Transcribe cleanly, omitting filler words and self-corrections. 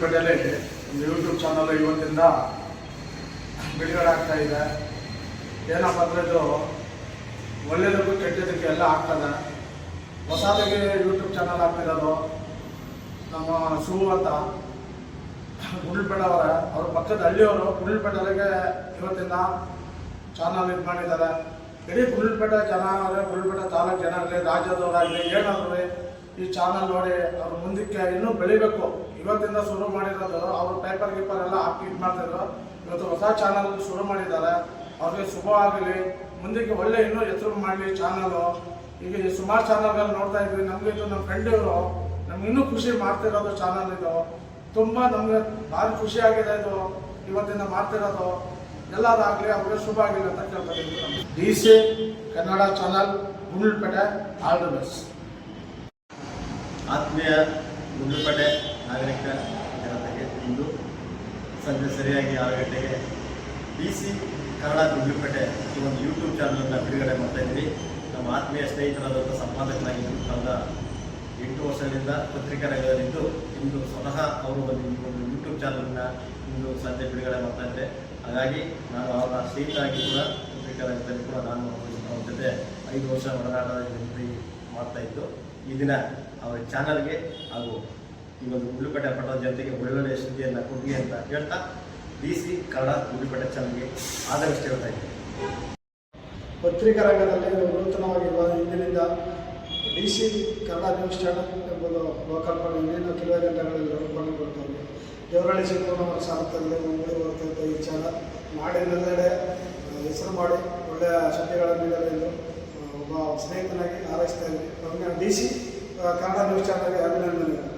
ಗುಂಡ್ಲುಪೇಟೆಯಲ್ಲಿ ಒಂದು YouTube channel ಇವತ್ತಿಂದ ಬಿಡುಗಡೆ ಆಗ್ತಾ ಇದೆ. ಏನಪ್ಪ ಅಂದರೆ ಇದು ಒಳ್ಳೆಯದಕ್ಕೂ ಕೆಟ್ಟದಕ್ಕೆ ಎಲ್ಲ ಆಗ್ತದೆ. ಹೊಸದಾಗಿ ಯೂಟ್ಯೂಬ್ ಚಾನಲ್ ಆಗ್ತಿರೋದು ನಮ್ಮ ಶಿವು ಅಂತ ಗುಂಡ್ಲುಪೇಟೆ ಅವ್ರ ಪಕ್ಕದ ಹಳ್ಳಿಯವರು ಗುಂಡ್ಲುಪೇಟೆಗೆ ಇವತ್ತಿಂದ ಚಾನಲ್ ಇದು ಮಾಡಿದ್ದಾರೆ. ಇಡೀ ಗುಂಡ್ಲುಪೇಟೆ ಜನ ಅವರೇ, ಗುಂಡ್ಲುಪೇಟೆ ತಾಲೂಕು ಜನ ಆಗಲಿ, ರಾಜ್ಯದವರಾಗಲಿ ಏನಾದರೂ ಈ ಚಾನಲ್ ನೋಡಿ ಅವ್ರು ಮುಂದಕ್ಕೆ ಇನ್ನೂ ಬೆಳಿಬೇಕು. ಇವತ್ತಿಂದ ಶುರು ಮಾಡಿರೋದು ಅವರು ಪೇಪರ್ ಗೀಪರ್ ಎಲ್ಲ ಹಾಕಿ ಇದು ಮಾಡ್ತಿದ್ರು. ಇವತ್ತು ಹೊಸ ಚಾನಲ್ ಶುರು ಮಾಡಿದ್ದಾರೆ. ಅವ್ರಿಗೆ ಶುಭವಾಗಲಿ, ಮುಂದಕ್ಕೆ ಒಳ್ಳೆ ಇನ್ನೂ ಹೆಸರು ಮಾಡಲಿ ಚಾನಲು. ಈಗ ಸುಮಾರು ಚಾನಲ್ಗಳು ನೋಡ್ತಾ ಇದ್ವಿ. ನಮಗೆ ಇದು ನಮ್ಮ ಫ್ರೆಂಡ್ ಇವರು ನಮ್ಗೆ ಇನ್ನೂ ಖುಷಿ ಮಾಡ್ತಿರೋದು ಚಾನಲ್ ಇದು. ತುಂಬ ನಮಗೆ ಭಾರಿ ಖುಷಿಯಾಗಿದೆ ಇದು ಇವತ್ತಿಂದ ಮಾಡ್ತಿರೋದು. ಎಲ್ಲದಾಗಲಿ ಅವ್ರಿಗೆ ಶುಭ ಆಗಿಲ್ಲ ಅಂತ ಕೇಳ್ಕೊಂಡಿದ್ವಿ. DC Kannada channel Gundlupet, all the best. ಆತ್ಮೀಯ ಗುಂಡ್ಲುಪೇಟೆ ನಾಗರಿಕ ಜನತೆಗೆ ಇಂದು ಸಂಜೆ ಸರಿಯಾಗಿ 6 ಗಂಟೆಗೆ DC ಕನ್ನಡ ಗುಂಡ್ಲುಪೇಟೆ ಈ ಒಂದು ಯೂಟ್ಯೂಬ್ ಚಾನಲನ್ನು ಬಿಡುಗಡೆ ಮಾಡ್ತಾ ಇದ್ದೀವಿ. ನಮ್ಮ ಆತ್ಮೀಯ ಸ್ನೇಹಿತರಾದಂಥ ಸಂಪಾದಕನಾಗಿದ್ದು ಕಳೆದ 8 ವರ್ಷಗಳಿಂದ ಪತ್ರಿಕಾ ರಂಗದಲ್ಲಿದ್ದು ಇಂದು ಸ್ವತಃ ಅವರು ಒಂದು ಯೂಟ್ಯೂಬ್ ಚಾನಲನ್ನು ಇಂದು ಸಂಜೆ ಬಿಡುಗಡೆ ಮಾಡ್ತಾ ಇದ್ದೆ. ಹಾಗಾಗಿ ನಾನು ಅವರ ಸ್ನೇಹಿತರಾಗಿ ಕೂಡ ಪತ್ರಿಕಾ ರಂಗದಲ್ಲಿ ಕೂಡ ನಾನು ಅವ್ರ ಜೊತೆ 5 ವರ್ಷ ಒಡನಾಟದ ಮಾಡ್ತಾಯಿದ್ದು. ಈ ದಿನ ಅವರ ಚಾನಲ್ಗೆ ಹಾಗೂ ಈ ಒಂದು ಗುಂಡ್ಲುಪೇಟೆ ಪಟ್ಟಣದ ಜನತೆಗೆ ಒಳ್ಳೊಳ್ಳೆಯ ಸುದ್ದಿಯನ್ನು ಕೊಡಲಿ ಅಂತ ಹೇಳ್ತಾ DC ಕನ್ನಡ ಗುಂಡ್ಲುಪೇಟೆ ಚಾನಲ್ಗೆ ಆದಷ್ಟು ಹೇಳ್ತಾ ಇದ್ದೀನಿ. ಪತ್ರಿಕಾ ರಂಗದಲ್ಲಿ ನೂತನವಾಗಿರುವ ಇಂದಿನಿಂದ DC ಕನ್ನಡ ನ್ಯೂಸ್ ಚಾನಲ್ ಎಂಬುದು ಲೋಕಾರ್ಪಣೆ ಇನ್ನೇನು ಕೆಲವೇ ಗಂಟೆಗಳಲ್ಲಿ ಲೋಕಾರ್ಪಣೆ ಬರ್ತಾರೆ. ದೇವರಹಳ್ಳಿ ಸಂಪೂರ್ಣವಾದ ಸಾಗುತ್ತದೆ ಮುಂದೆ ಬರ್ತಂಥ ಈ ಚಾನಲ್ ನಾಡಿನೆಲ್ಲೆಡೆ ಹೆಸರು ಮಾಡಿ ಒಳ್ಳೆಯ ಸುದ್ದಿಗಳನ್ನು ನೀಡಲೆಂದು ಒಬ್ಬ ಸ್ನೇಹಿತನಾಗಿ ಹಾರೈಸ್ತಾ ಇದ್ದೀನಿ. DC ಕನ್ನಡ ನ್ಯೂಸ್ ಚಾನಲ್ಗೆ ಅಭಿನಂದನೆಗಳು.